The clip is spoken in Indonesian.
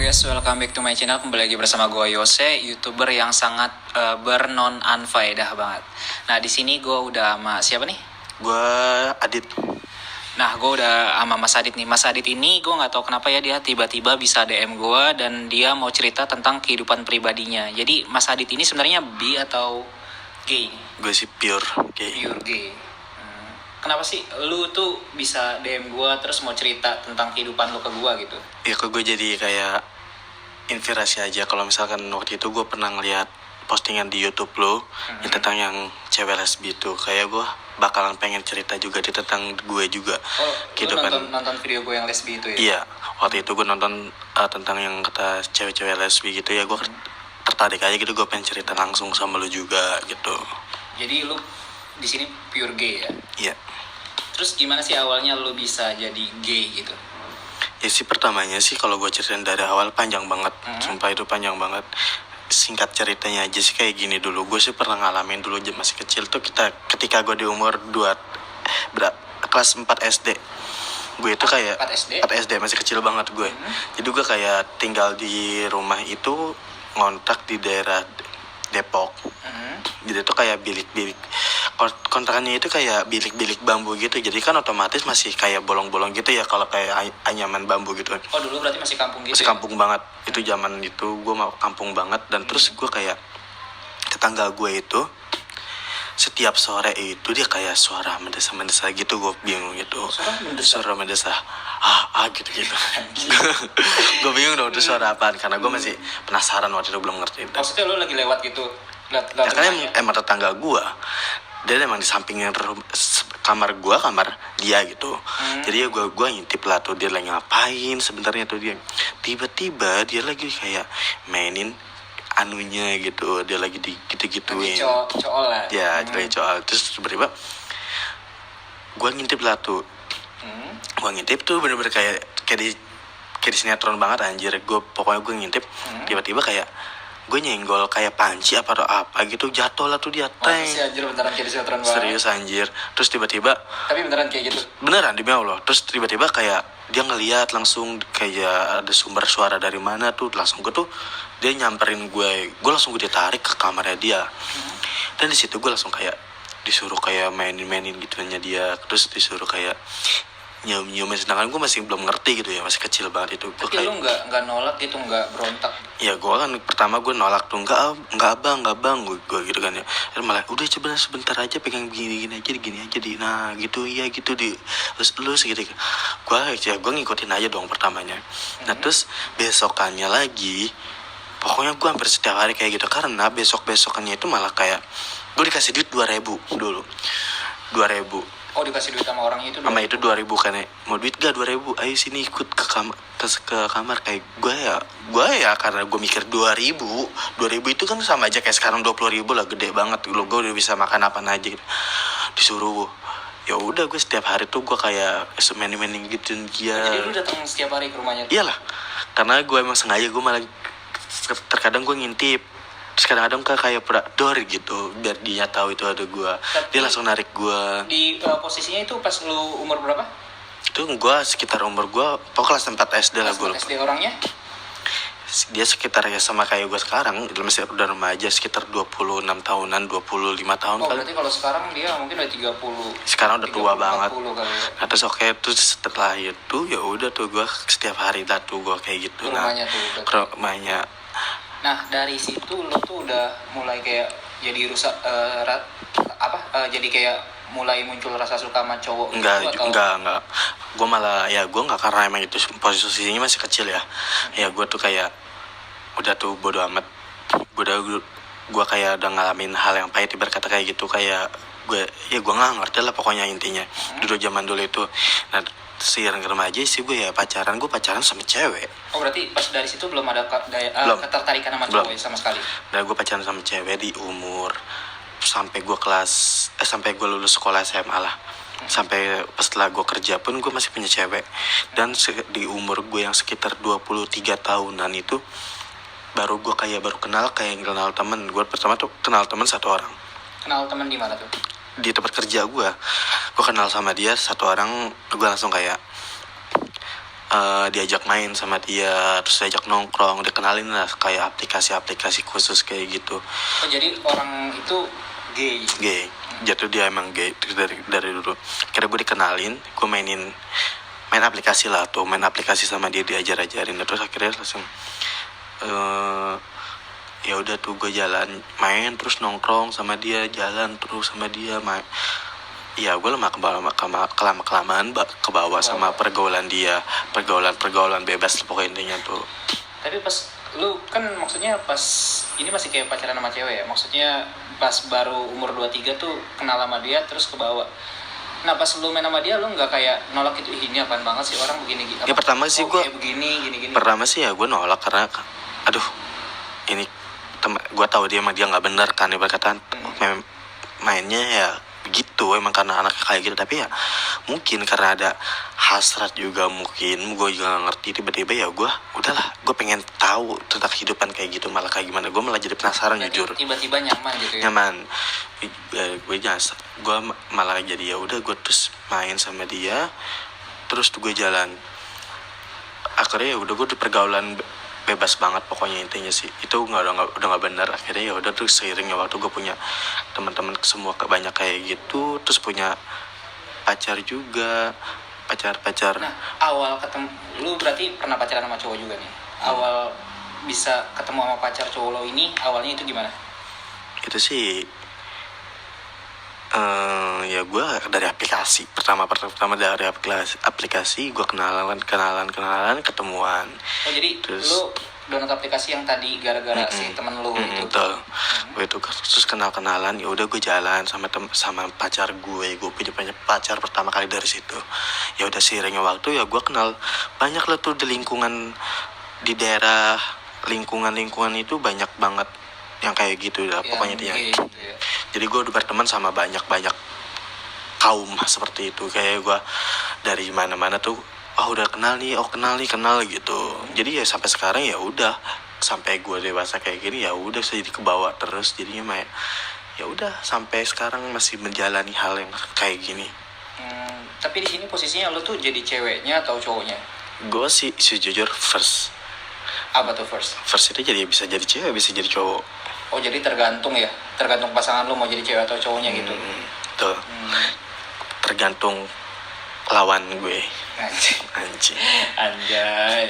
guys, welcome back to my channel. Kembali lagi bersama gue Yose, YouTuber yang sangat bernon anfaedah banget. Nah, di sini gue udah sama siapa nih? Gue Adit. Nah, gue udah sama Mas Adit nih. Mas Adit ini gue nggak tahu kenapa ya dia tiba-tiba bisa DM gue dan dia mau cerita tentang kehidupan pribadinya. Jadi Mas Adit ini sebenarnya bi atau gay? Gue sih pure gay. Pure gay. Kenapa sih lu tuh bisa DM gue terus mau cerita tentang kehidupan lu ke gue gitu? Ya kok gue jadi kayak inspirasi aja. Kalau misalkan waktu itu gue pernah ngeliat postingan di YouTube lo yang tentang yang cewek lesbi itu, kayak gue bakalan pengen cerita juga di tentang gue juga. Oh, lu nonton video gue yang lesbi itu ya? Iya, waktu itu gue nonton tentang yang kata cewek-cewek lesbi gitu ya, gue tertarik aja gitu, gue pengen cerita langsung sama lu juga gitu. Jadi lu di sini pure gay ya? Iya. Terus gimana sih awalnya lu bisa jadi gay gitu? Ya sih pertamanya sih kalau gue ceritain dari awal panjang banget, sumpah itu panjang banget. Singkat ceritanya aja sih kayak gini dulu. Gue sih pernah ngalamin dulu masih kecil tuh, ketika gue di umur kelas 4 SD. Gue itu kayak 4 SD masih kecil banget gue. Jadi gue kayak tinggal di rumah itu ngontrak di daerah Depok. Jadi itu kayak bilik-bilik, kontrakannya itu kayak bilik-bilik bambu gitu. Jadi kan otomatis masih kayak bolong-bolong gitu ya kalau kayak anyaman bambu gitu. Oh, dulu berarti masih kampung gitu? Masih kampung banget. Itu zaman itu gue mau kampung banget. Dan terus gue kayak, tetangga gue itu setiap sore itu dia kayak suara mendesah-mendesah gitu. Gue bingung gitu. Suara mendesah gitu. Gue bingung dong itu suara apaan, karena gue masih penasaran waktu itu, belum ngerti. Maksudnya lu lagi lewat gitu? Ya kan emang tetangga gue, dia emang di sampingnya kamar dia gitu. Jadi ya gue ngintip lah tuh dia lagi ngapain sebenarnya tuh. Dia tiba-tiba dia lagi kayak mainin anunya gitu, dia lagi gitu-gituin cool lah ya. Lagi cool. Terus tiba-tiba gue ngintip lah tuh. Gue ngintip tuh bener-bener kayak di sinetron banget anjir. Pokoknya gue ngintip, tiba-tiba kayak gue nyenggol kayak panci apa gitu, jatuh lah tuh dia. Sih anjir, beneran kayak di sinetron banget. Serius anjir. Terus tiba-tiba, tapi beneran kayak gitu? Beneran, demi Allah. Terus tiba-tiba kayak dia ngeliat langsung kayak ada sumber suara dari mana tuh. Langsung gue tuh, dia nyamperin gue langsung gue ditarik ke kamarnya dia. Dan di situ gue langsung kayak disuruh kayak mainin gituannya dia. Terus disuruh kayak nyium-nyiumin, sedangkan gue masih belum ngerti gitu ya, masih kecil banget itu. Tapi lu nggak nolak gitu, nggak berontak? Ya gue kan pertama gue nolak tuh, nggak bang gue gitu kan ya. Dan malah udah coba sebentar aja pegang gini aja di nah gitu ya gitu di lu segitu. Gue ngikutin aja dong pertamanya. Nah terus besokannya lagi, pokoknya gue hampir setiap hari kayak gitu, karena besokannya itu malah kayak gue dikasih duit 2.000 dulu. 2.000. Oh, dikasih duit sama orangnya itu? Sama itu 2.000 kan ya. Mau duit gak 2.000? Ayo sini ikut ke kamar. Kayak gue ya karena gue mikir 2.000 itu kan sama aja kayak sekarang 20.000 lah, gede banget. Gue udah bisa makan apa aja gitu. Disuruh. Ya udah gue setiap hari tuh gue kayak mainin gitu dia. Jadi lu datang setiap hari ke rumahnya? Iyalah. Karena gue emang sengaja, gue malah terkadang gue ngintip. Terus kadang-kadang kayak dor gitu, biar dia tahu itu ada gue. Dia langsung narik gue. Di posisinya itu pas lu umur berapa? Itu gue sekitar umur gue pokoknya kelas 4 SD lah gue. SD. Orangnya? Dia sekitar ya sama kayak gue sekarang, masih udah remaja, sekitar 26 tahunan, 25 tahun. Oh, berarti kalau sekarang dia mungkin udah 30. Sekarang udah tua banget. Kali ya. Nah, terus terus setelah itu ya udah tuh gue setiap hari lah tuh gue kayak gitu. Rumahnya. Nah, dari situ lo tuh udah mulai kayak jadi rusak jadi kayak mulai muncul rasa suka sama cowok? Enggak. Gue malah gue enggak, karena emang itu posisinya masih kecil ya. Ya gue tuh kayak udah tuh bodo amat. Gue kayak udah ngalamin hal yang pahit, berkata kayak gitu, kayak gue nggak ngerti lah pokoknya intinya. Dulu zaman dulu itu. Nah, seiring remaja sih gue pacaran sama cewek. Oh, berarti pas dari situ belum ada ketertarikan sama cowok sama sekali? Nah, gue pacaran sama cewek di umur sampai gue lulus sekolah SMA lah. Sampai setelah gue kerja pun gue masih punya cewek. Dan di umur gue yang sekitar 23 tahunan itu baru kenal temen. Gue pertama tuh kenal temen satu orang. Kenal temen di mana tuh? Di tempat kerja gue kenal sama dia satu orang. Gue langsung kayak diajak main sama dia, terus diajak nongkrong, dikenalin lah kayak aplikasi-aplikasi khusus kayak gitu. Oh, jadi orang itu gay. Gay, jatuh dia emang gay dari dulu. Kira gue dikenalin, gue main aplikasi lah tuh, main aplikasi sama dia, diajarin, terus akhirnya langsung ya udah tuh gue jalan main terus nongkrong sama dia, jalan terus sama dia main. Ya gue kelamaan ke bawah sama pergaulan dia, pergaulan bebas pokoknya intinya tuh. Tapi pas lu kan maksudnya pas ini masih kayak pacaran sama cewek ya, maksudnya pas baru umur 23 tuh kenal sama dia terus ke bawah. Nah pas lu main sama dia lu nggak kayak nolak itu, ini apaan banget sih orang begini gitu. Ya pertama sih gue begini gini. Pertama sih ya gue nolak karena aduh ini gue tahu dia nggak bener kan, berkatan mainnya ya begitu emang karena anaknya kayak gitu. Tapi ya mungkin karena ada hasrat juga, mungkin gue juga gak ngerti, tiba-tiba ya gue udahlah, gue pengen tahu tentang kehidupan kayak gitu, malah kayak gimana, gue malah jadi penasaran. Jadi, jujur tiba-tiba nyaman gitu ya. Nyaman gue malah jadi ya udah gue terus main sama dia, terus tuh gue jalan. Akhirnya ya udah gue di pergaulan bebas banget pokoknya intinya sih. Itu udah nggak benar. Akhirnya ya udah tuh seiringnya waktu gue punya teman-teman semua banyak kayak gitu, terus punya pacar juga, pacar. Nah awal ketemu lu berarti pernah pacaran sama cowok juga nih. Awal bisa ketemu sama pacar cowok lo ini awalnya itu gimana? Itu sih ya gue dari aplikasi pertama dari aplikasi gue kenalan ketemuan. Oh jadi terus, lu download aplikasi yang tadi gara-gara si temen lu itu. Betul. Gue itu terus kenalan, ya udah gue jalan sama pacar gue punya pacar pertama kali dari situ. Ya udah seiringnya waktu ya gue kenal banyak lah tuh di lingkungan, di daerah lingkungan itu banyak banget yang kayak gitu lah pokoknya dia. Gitu ya. Jadi gue udah berteman sama banyak kaum seperti itu, kayak gue dari mana-mana tuh udah kenal gitu. Jadi ya sampai sekarang ya udah, sampai gue dewasa kayak gini ya udah saya jadi kebawa terus, jadinya ya udah sampai sekarang masih menjalani hal yang kayak gini. Tapi di sini posisinya lo tuh jadi ceweknya atau cowoknya? Gue sih jujur first. Apa tuh first? First itu jadi bisa jadi cewek, bisa jadi cowok. Oh jadi tergantung pasangan lo mau jadi cewek atau cowoknya gitu. Tuh. Tergantung lawan gue. Anjay.